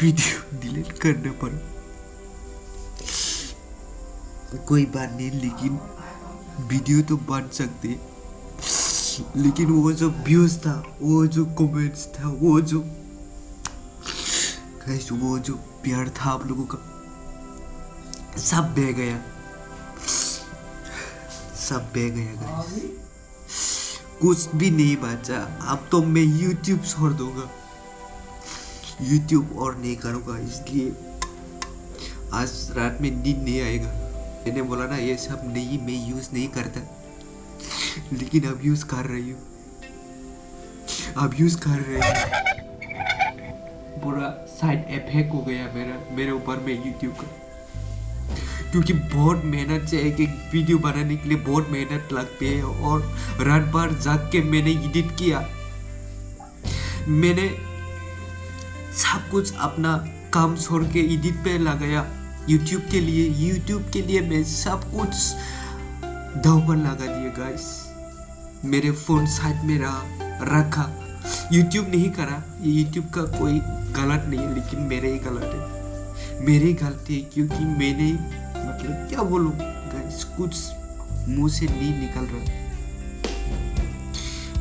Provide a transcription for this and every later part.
Video delete करना पड़ा। कोई बात नहीं, लेकिन वीडियो तो बन सकते, लेकिन वो जो व्यूज था, वो जो कमेंट्स था, वो जो प्यार था आप लोगों का, सब बह गया, सब बह गया गाइस। कुछ भी नहीं बचा। अब तो मैं YouTube छोड़ दूंगा, YouTube और नहीं करूंगा, इसलिए आज रात में नींद नहीं आएगा। मैंने बोला ना ये सब नहीं, मैं यूज नहीं करता, लेकिन अब यूज कर रही हूँ, अब यूज कर रही हूँ। पूरा साइड इफेक्ट हो गया मेरे ऊपर में YouTube का, क्योंकि बहुत मेहनत से एक वीडियो बनाने के लिए बहुत मेहनत लगती है, और रात भर जाग के मैंने एडिट किया। मैंने सब कुछ अपना काम छोड़ के एडिट पे लगाया YouTube के लिए मैं सब कुछ दाव पर लगा दिया गाइस। मेरे फोन साइड में रखा, YouTube नहीं करा। ये YouTube का कोई गलत नहीं है, लेकिन मेरे ही गलत है, मेरी गलती है, क्योंकि मैंने मतलब क्या बोलूं गाइस, कुछ मुंह से नहीं निकल रहा।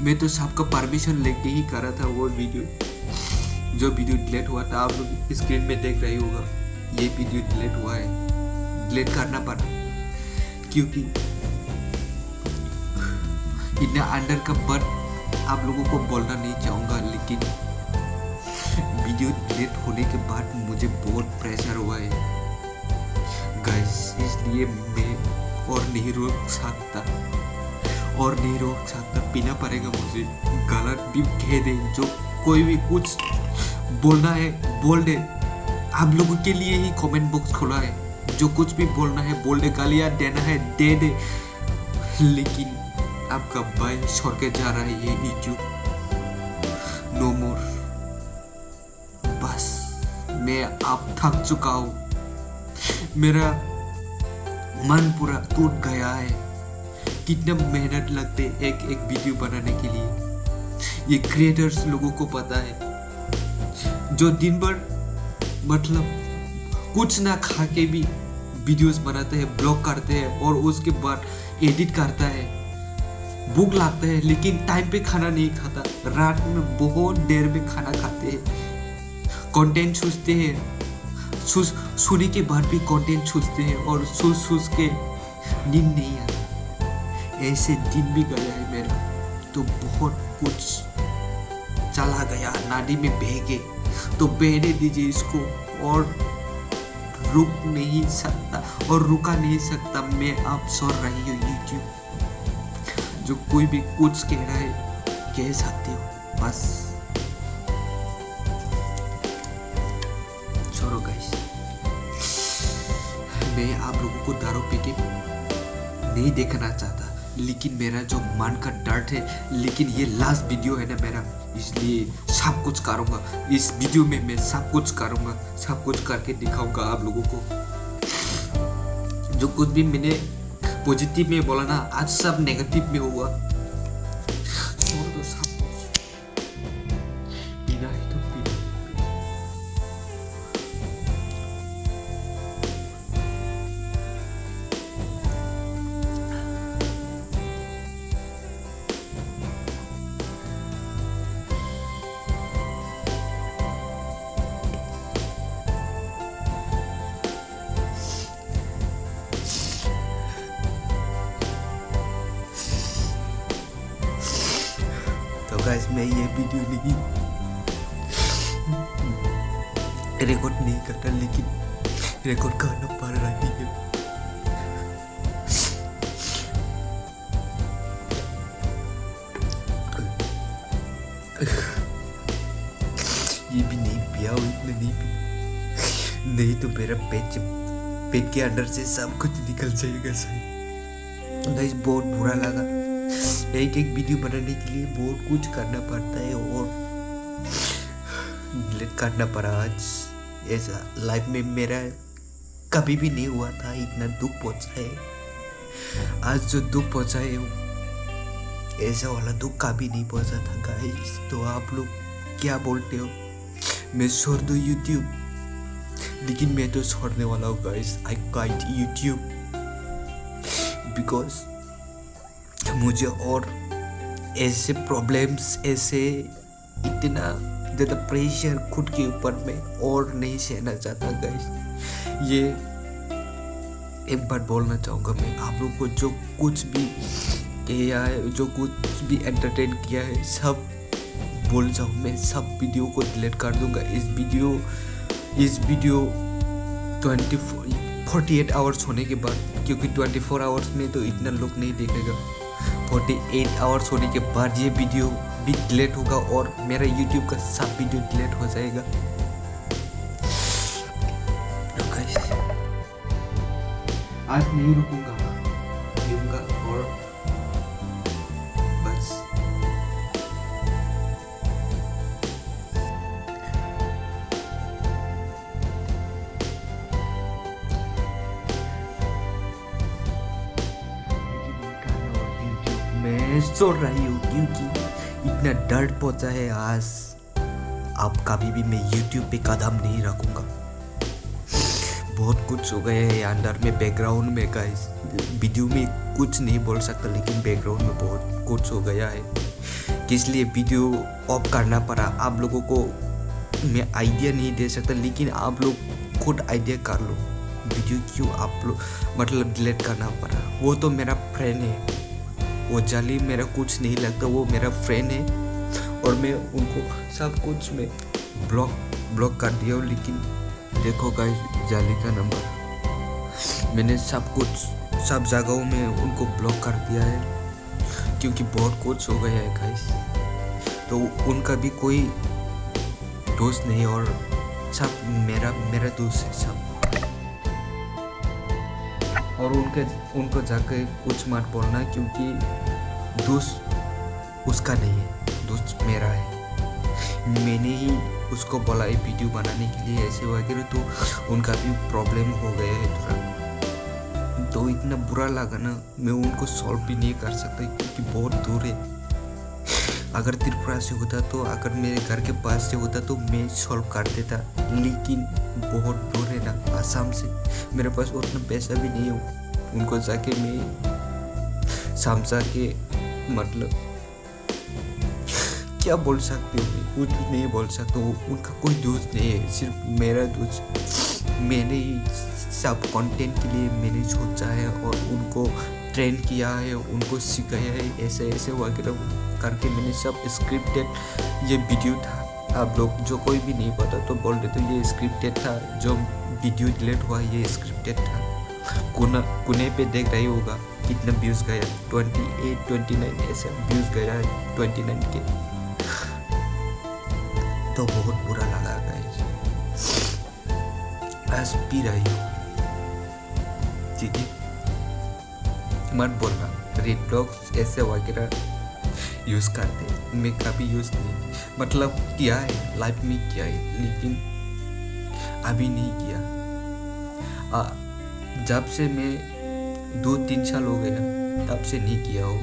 मैं तो सबका परमिशन लेके ही करा था वो वीडियो। जो वीडियो डिलीट हुआ था, आप लोग स्क्रीन में देख रहे होगा, ये वीडियो डिलीट हुआ है, डिलीट करना पड़ा, क्योंकि इतना अंडर का बात आप लोगों को बोलना नहीं चाहूँगा, लेकिन वीडियो डिलीट होने के बाद मुझे बहुत प्रेशर हुआ है गाइस, इसलिए मैं और नहीं रोक सकता, पीना पड़ेगा मुझे। गलत भी कह दे, जो कोई भी कुछ बोलना है बोल दे। आप लोगों के लिए ही कमेंट बॉक्स खुला है, जो कुछ भी बोलना है बोल दे, गालियाँ देना है दे दे, लेकिन आपका भाई छोड़ के जा रहा है ये YouTube, नो मोर। बस मैं अब थक चुका हूँ, मेरा मन पूरा टूट गया है। कितना मेहनत लगते एक वीडियो बनाने के लिए, ये क्रिएटर्स लोगों को पता है, जो दिन भर मतलब कुछ ना खा के भी वीडियोस बनाते हैं, ब्लॉग करते हैं, और उसके बाद एडिट करता है। भूख लगता है लेकिन टाइम पे खाना नहीं खाता, रात में बहुत देर में खाना खाते हैं, कंटेंट सोचते हैं, सोने के बाद भी कंटेंट सोचते हैं, और सोच के नींद नहीं आता। ऐसे दिन भी गया है मेरा, तो बहुत कुछ चला गया, नाली में बह गए, तो बहने दीजिए इसको, और रुक नहीं सकता और रुका नहीं सकता। मैं अब सो रही हूँ YouTube, जो कोई भी कुछ कह रहा है कह सकते हो, बस छोड़ो गाइस। मैं आप लोगों को दारू पी के नहीं देखना चाहता, लेकिन मेरा जो मन का दर्द है, लेकिन ये लास्ट वीडियो है ना मेरा, इसलिए सब कुछ करूँगा। इस वीडियो में मैं सब कुछ करूँगा, सब कुछ करके दिखाऊंगा आप लोगों को। जो कुछ भी मैंने पॉजिटिव में बोला ना, आज सब नेगेटिव में हुआ। छोड़ दो सब कुछ, पीना है तो पीना। तो गाइस, मैं ये वीडियो नहीं रिकॉर्ड नहीं करता, लेकिन रिकॉर्ड करना पड़ रही है। ये भी नहीं पिया, इतना नहीं पिया, नहीं तो मेरा पेट के अंदर से सब कुछ निकल जाएगा। सही गाइस, बहुत बुरा लगा। एक वीडियो बनाने के लिए बहुत कुछ करना पड़ता है, और डिलीट करना पड़ा आज। ऐसा लाइफ में मेरा कभी भी नहीं हुआ था, इतना दुख पहुंचा है। आज जो दुख पहुंचा है, ऐसा वाला दुख कभी नहीं पहुंचा था गाइस। तो आप लोग क्या बोलते हो, मैं छोड़ दूं YouTube? लेकिन मैं तो छोड़ने वाला हूँ guys. I quit YouTube because मुझे और ऐसे प्रॉब्लम्स, ऐसे इतना ज़्यादा प्रेशर खुद के ऊपर में और नहीं सहना चाहता गाइस। ये एक बात बोलना चाहूँगा मैं आप लोग को, जो कुछ भी किया है, जो कुछ भी एंटरटेन किया है, सब बोल जाऊँ मैं, सब वीडियो को डिलीट कर दूंगा। इस वीडियो 48 आवर्स होने के बाद, क्योंकि 24 आवर्स में तो इतना लोग नहीं देखेगा, 48 आवर्स होने के बाद ये वीडियो भी डिलीट होगा और मेरा यूट्यूब का सब वीडियो डिलीट हो जाएगा। आज नहीं रुकूंगा और बस मैं सो रही हूँ क्योंकि इतना डर पहुंचा है आज। अब कभी भी मैं YouTube पे कदम नहीं रखूंगा। बहुत कुछ हो गया है अंदर में, बैकग्राउंड में गाइस। वीडियो में कुछ नहीं बोल सकता, लेकिन बैकग्राउंड में बहुत कुछ हो गया है, इसलिए वीडियो ऑफ करना पड़ा। आप लोगों को मैं आइडिया नहीं दे सकता, लेकिन आप लोग खुद आइडिया कर लो वीडियो क्यों आप लोग मतलब डिलीट करना पड़ा। वो तो मेरा फ्रेंड है, वो जाली मेरा कुछ नहीं लगता, वो मेरा फ्रेंड है और मैं उनको सब कुछ में ब्लॉक कर दिया हूँ। लेकिन देखो गाइस, जाली का नंबर मैंने सब जगहों में उनको ब्लॉक कर दिया है, क्योंकि बहुत कुछ हो गया है गाइस। तो उनका भी कोई दोस्त नहीं और सब मेरा दोस्त है सब। और उनको जाकर कुछ मत बोलना, क्योंकि दोस्त उसका नहीं है, दोस्त मेरा है। मैंने ही उसको बोला है वीडियो बनाने के लिए ऐसे वगैरह, तो उनका भी प्रॉब्लम हो गया है थोड़ा। तो इतना बुरा लगा ना, मैं उनको सॉल्व भी नहीं कर सकता क्योंकि बहुत दूर है। अगर त्रिपुरा से होता तो, अगर मेरे घर के पास से होता तो मैं सॉल्व कर देता, लेकिन बहुत दूर है ना, आसाम से। मेरे पास उतना पैसा भी नहीं हो उनको जाके मैं समझा के, मतलब क्या बोल सकते हो, कुछ नहीं बोल सकता। उनका कोई दोस्त नहीं है, सिर्फ मेरा दोस्त। मैंने ही सब कंटेंट के लिए मैंने सोचा है और उनको ट्रेन किया है, उनको सिखाया है, ऐसे ऐसे वगैरह करके मैंने सब स्क्रिप्टेड ये वीडियो था। आप लोग जो कोई भी नहीं पता तो बोल देते ये स्क्रिप्टेड था, जो वीडियो डिलीट हुआ ये स्क्रिप्टेड था। कोने पे देख रही होगा कितना व्यूज़ गया, 28 29 ऐसे व्यूज़ गया है, 29 के। तो बहुत बुरा लगा गाइस। आज पी रही हूँ, ठीक है, मत बोलना रेड ब्लॉक्स ऐसे वगैरह यूज़ करते, मैं कभी यूज़ नहीं, मतलब किया है लाइफ में किया है, लेकिन अभी नहीं किया। जब से मैं 2-3 साल हो गया तब से नहीं किया हो।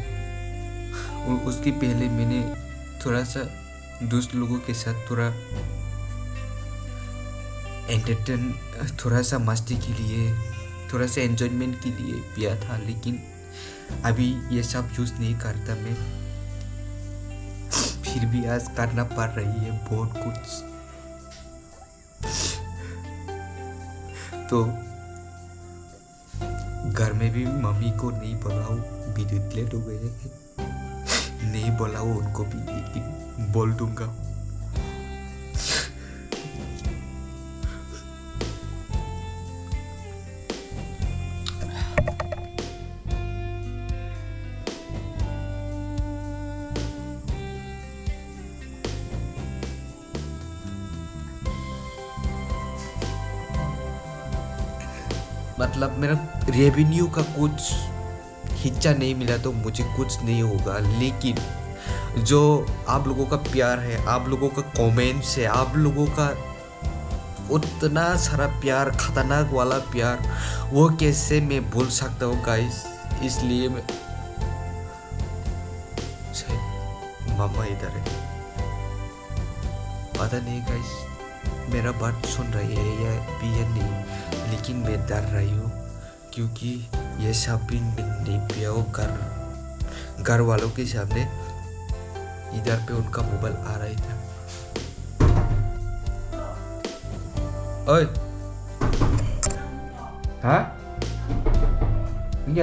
उसके पहले मैंने थोड़ा सा दोस्त लोगों के साथ थोड़ा एंटरटेन, थोड़ा सा मस्ती के लिए, थोड़ा सा एंजॉयमेंट के लिए पिया था, लेकिन अभी ये सब यूज़ नहीं करता मैं। फिर भी आज करना पड़ रही है बहुत कुछ। तो घर में भी मम्मी को नहीं बोलाऊं, वीडियो डिलीट हो गए, नहीं बोलाऊं उनको भी, लेकिन बोल दूंगा। मतलब मेरा रेवेन्यू का कुछ हिस्सा नहीं मिला तो मुझे कुछ नहीं होगा, लेकिन जो आप लोगों का प्यार है, आप लोगों का कमेंट्स है, आप लोगों का उतना सारा प्यार, खतरनाक वाला प्यार, वो कैसे मैं भूल सकता हूँ गाइस। इसलिए मैं मामा इधर है, पता नहीं गाइस मेरा बात सुन रही है या भी नहीं, लेकिन मैं डर रही हूँ क्योंकि ये सब भी नहीं पिया हो घर वालों के सामने। इधर पे उनका मोबाइल आ रहा था। ओए हाँ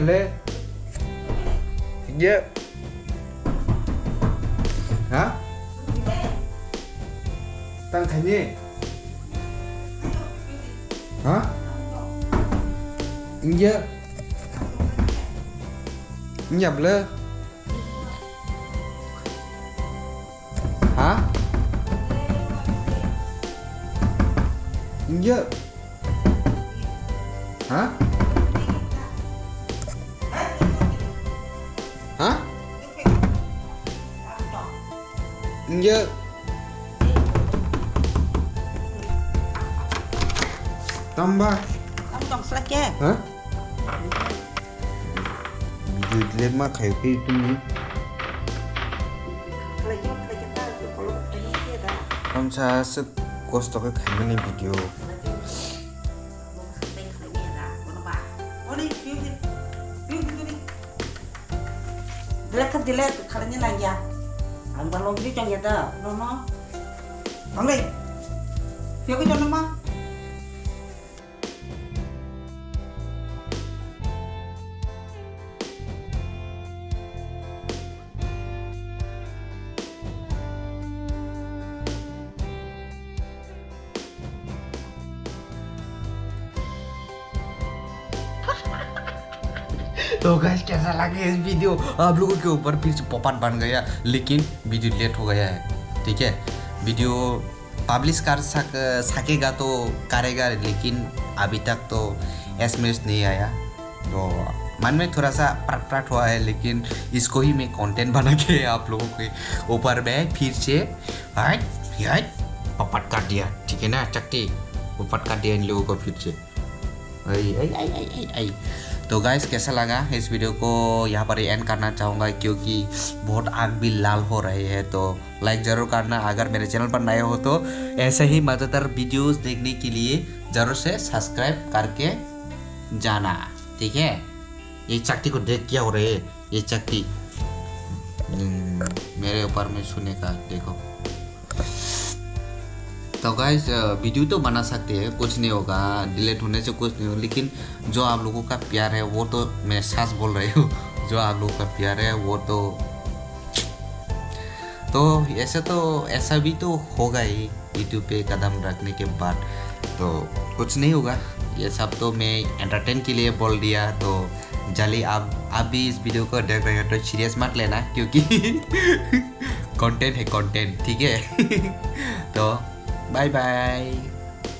ले ये हाँ tăng thành gì hả giờ nhập lên hả giờ hả hả giờ tambah tong selake hả lên mà khẩy cái tui không sao sức cost cái khẩy cái này video Dilihat dilihat kalanya lagi ya. Ang balong ini cang yada, nono. Bang le. Siapa que jono mah? तो guys कैसा लगे इस video आप लोगों के ऊपर फिर से पॉपअप बन गया, लेकिन वीडियो लेट हो गया है। ठीक है, वीडियो पब्लिश कर सकेगा तो करेगा, लेकिन अभी तक तो एसएमएस नहीं आया, तो मन में थोड़ा सा पट हुआ है, लेकिन इसको ही मैं कंटेंट बना के आप लोगों के ऊपर में फिर से पॉपअप कर दिया। ठीक है ना, चट्टी पॉपअप कर दिया इन लोगों को फिर से। तो गाइस कैसा लगा इस वीडियो को यहाँ पर एंड करना चाहूँगा, क्योंकि बहुत आग भी लाल हो रहे हैं। तो लाइक ज़रूर करना, अगर मेरे चैनल पर नए हो तो ऐसे ही मज़ेदार वीडियोस देखने के लिए ज़रूर से सब्सक्राइब करके जाना। ठीक है, ये चक्की को देख क्या हो रहे है, ये चक्की मेरे ऊपर में सुने का देखो। तो गाइस वीडियो तो बना सकते हैं, कुछ नहीं होगा, डिलीट होने से कुछ नहीं होगा, लेकिन जो आप लोगों का प्यार है वो तो मैं सच बोल रही हूँ, जो आप लोगों का प्यार है वो तो ऐसा भी तो होगा ही यूट्यूब पे कदम रखने के बाद, तो कुछ नहीं होगा। ये सब तो मैं एंटरटेन के लिए बोल दिया। तो जल्दी आप भी इस वीडियो को देख रहे हो तो सीरियस मत लेना, क्योंकि कंटेंट है कंटेंट। ठीक है तो बाय बाय,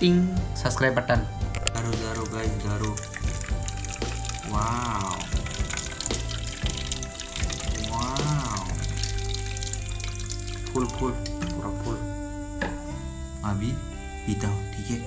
टिंग सब्सक्राइब बटन दारो गाइस दारो। वाओ फुल पूरा फुल। अभी पीता हूँ, ठीक है।